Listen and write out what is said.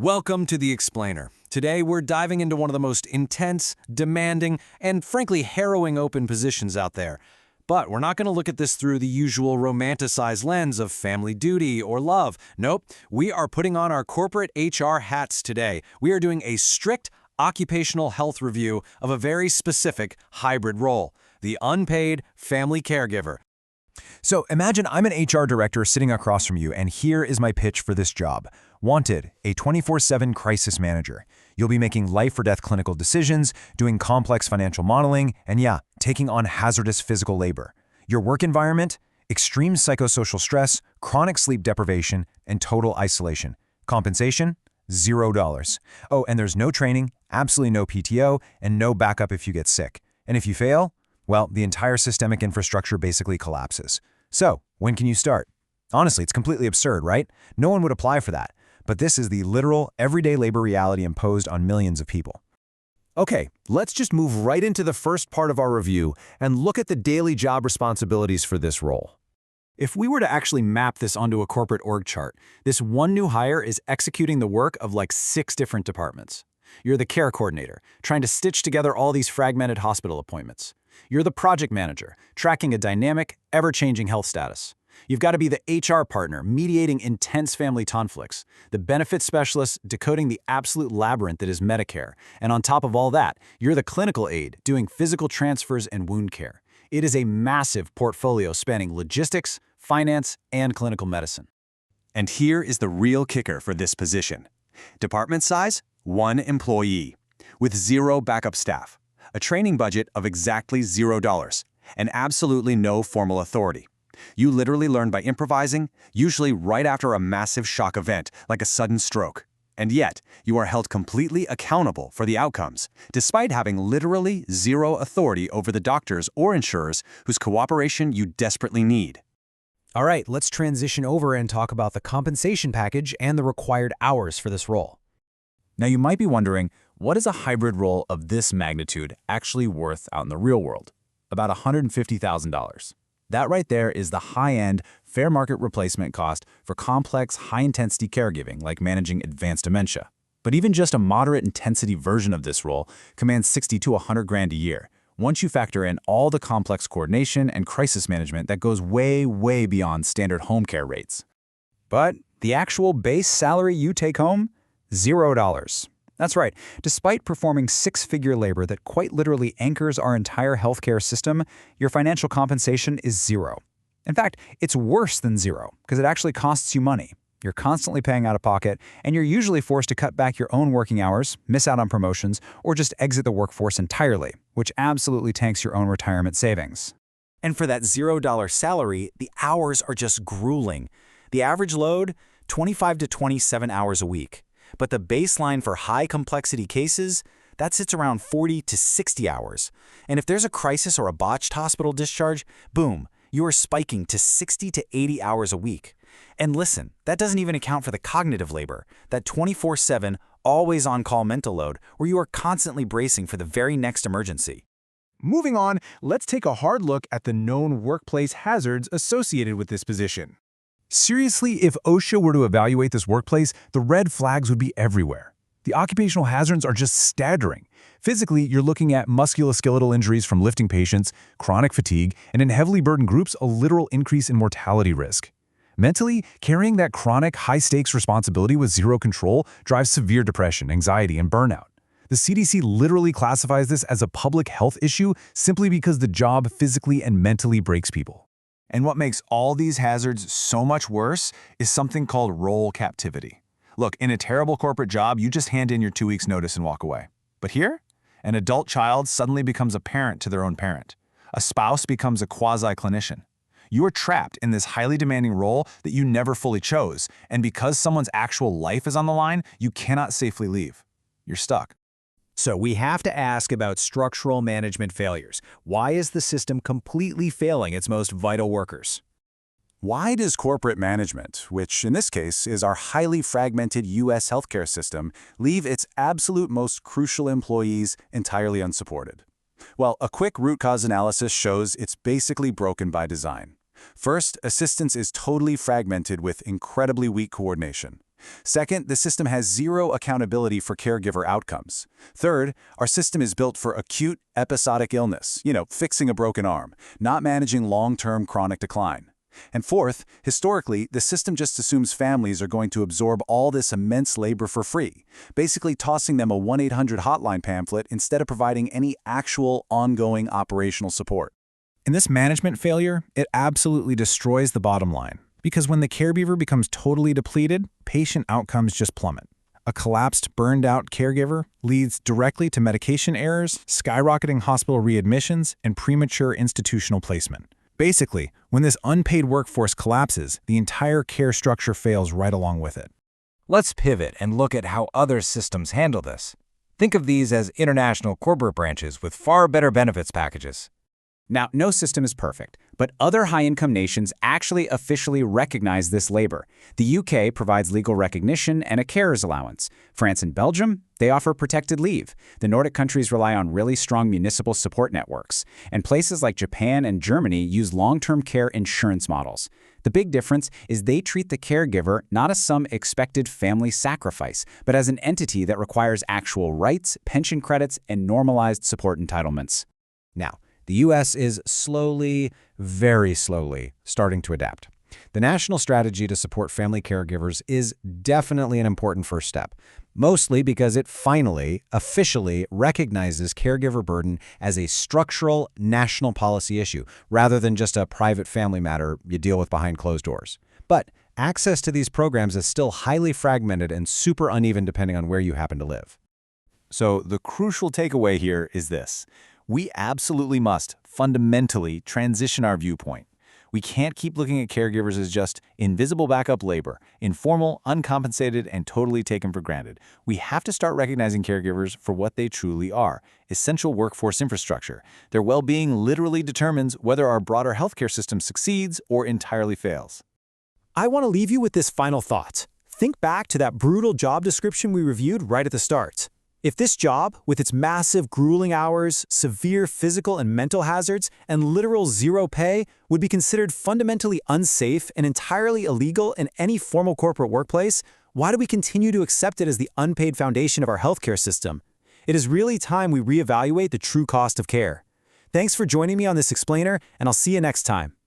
Welcome to The Explainer. Today, we're diving into one of the most intense, demanding, and frankly harrowing open positions out there. But we're not going to look at this through the usual romanticized lens of family duty or love. Nope, we are putting on our corporate HR hats today. We are doing a strict occupational health review of a very specific hybrid role, the unpaid family caregiver. So imagine I'm an HR director sitting across from you, and here is my pitch for this job. Wanted, a 24/7 crisis manager. You'll be making life-or-death clinical decisions, doing complex financial modeling, and taking on hazardous physical labor. Your work environment? Extreme psychosocial stress, chronic sleep deprivation, and total isolation. Compensation? $0. Oh, and there's no training, absolutely no PTO, and no backup if you get sick. And if you fail, well, the entire systemic infrastructure basically collapses. So, when can you start? Honestly, it's completely absurd, right? No one would apply for that. But this is the literal, everyday labor reality imposed on millions of people. Okay, let's just move right into the first part of our review and look at the daily job responsibilities for this role. If we were to actually map this onto a corporate org chart, this one new hire is executing the work of like 6 different departments. You're the care coordinator, trying to stitch together all these fragmented hospital appointments. You're the project manager, tracking a dynamic, ever-changing health status. You've got to be the HR partner, mediating intense family conflicts, the benefits specialist, decoding the absolute labyrinth that is Medicare, and on top of all that, you're the clinical aide, doing physical transfers and wound care. It is a massive portfolio spanning logistics, finance, and clinical medicine. And here is the real kicker for this position. Department size, 1 employee, with 0 backup staff, a training budget of exactly $0, and absolutely no formal authority. You literally learn by improvising, usually right after a massive shock event, like a sudden stroke. And yet, you are held completely accountable for the outcomes, despite having literally 0 authority over the doctors or insurers whose cooperation you desperately need. All right, let's transition over and talk about the compensation package and the required hours for this role. Now you might be wondering, what is a hybrid role of this magnitude actually worth out in the real world? About $150,000. That right there is the high-end, fair market replacement cost for complex, high-intensity caregiving like managing advanced dementia. But even just a moderate-intensity version of this role commands $60 to $100,000 a year, once you factor in all the complex coordination and crisis management that goes way, way beyond standard home care rates. But the actual base salary you take home? $0. That's right. Despite performing 6-figure labor that quite literally anchors our entire healthcare system, your financial compensation is 0. In fact, it's worse than 0 because it actually costs you money. You're constantly paying out of pocket, and you're usually forced to cut back your own working hours, miss out on promotions, or just exit the workforce entirely, which absolutely tanks your own retirement savings. And for that $0 salary, the hours are just grueling. The average load, 25 to 27 hours a week. But the baseline for high-complexity cases, that sits around 40 to 60 hours. And if there's a crisis or a botched hospital discharge, boom, you are spiking to 60 to 80 hours a week. And listen, that doesn't even account for the cognitive labor, that 24/7, always-on-call mental load, where you are constantly bracing for the very next emergency. Moving on, let's take a hard look at the known workplace hazards associated with this position. Seriously, if OSHA were to evaluate this workplace, the red flags would be everywhere. The occupational hazards are just staggering. Physically, you're looking at musculoskeletal injuries from lifting patients, chronic fatigue, and in heavily burdened groups, a literal increase in mortality risk. Mentally, carrying that chronic, high-stakes responsibility with 0 control drives severe depression, anxiety, and burnout. The CDC literally classifies this as a public health issue simply because the job physically and mentally breaks people. And what makes all these hazards so much worse is something called role captivity. Look, in a terrible corporate job, you just hand in your 2 weeks' notice and walk away. But here, an adult child suddenly becomes a parent to their own parent. A spouse becomes a quasi-clinician. You are trapped in this highly demanding role that you never fully chose, and because someone's actual life is on the line, you cannot safely leave. You're stuck. So we have to ask about structural management failures. Why is the system completely failing its most vital workers? Why does corporate management, which in this case is our highly fragmented U.S. healthcare system, leave its absolute most crucial employees entirely unsupported? Well, a quick root cause analysis shows it's basically broken by design. First, assistance is totally fragmented with incredibly weak coordination. Second, the system has zero accountability for caregiver outcomes. Third, our system is built for acute, episodic illness, fixing a broken arm, not managing long-term chronic decline. And fourth, historically, the system just assumes families are going to absorb all this immense labor for free, basically tossing them a 1-800 hotline pamphlet instead of providing any actual, ongoing operational support. In this management failure, it absolutely destroys the bottom line. Because when the caregiver becomes totally depleted, patient outcomes just plummet. A collapsed, burned-out caregiver leads directly to medication errors, skyrocketing hospital readmissions, and premature institutional placement. Basically, when this unpaid workforce collapses, the entire care structure fails right along with it. Let's pivot and look at how other systems handle this. Think of these as international corporate branches with far better benefits packages. Now, no system is perfect, but other high-income nations actually officially recognize this labor. The UK provides legal recognition and a carer's allowance. France and Belgium, they offer protected leave. The Nordic countries rely on really strong municipal support networks. And places like Japan and Germany use long-term care insurance models. The big difference is they treat the caregiver not as some expected family sacrifice, but as an entity that requires actual rights, pension credits, and normalized support entitlements. Now, the U.S. is slowly, very slowly, starting to adapt. The national strategy to support family caregivers is definitely an important first step, mostly because it finally, officially recognizes caregiver burden as a structural national policy issue, rather than just a private family matter you deal with behind closed doors. But access to these programs is still highly fragmented and super uneven depending on where you happen to live. So the crucial takeaway here is this. We absolutely must fundamentally transition our viewpoint. We can't keep looking at caregivers as just invisible backup labor, informal, uncompensated, and totally taken for granted. We have to start recognizing caregivers for what they truly are, essential workforce infrastructure. Their well-being literally determines whether our broader healthcare system succeeds or entirely fails. I want to leave you with this final thought. Think back to that brutal job description we reviewed right at the start. If this job, with its massive, grueling hours, severe physical and mental hazards, and literal zero pay, would be considered fundamentally unsafe and entirely illegal in any formal corporate workplace, why do we continue to accept it as the unpaid foundation of our healthcare system? It is really time we reevaluate the true cost of care. Thanks for joining me on this explainer, and I'll see you next time.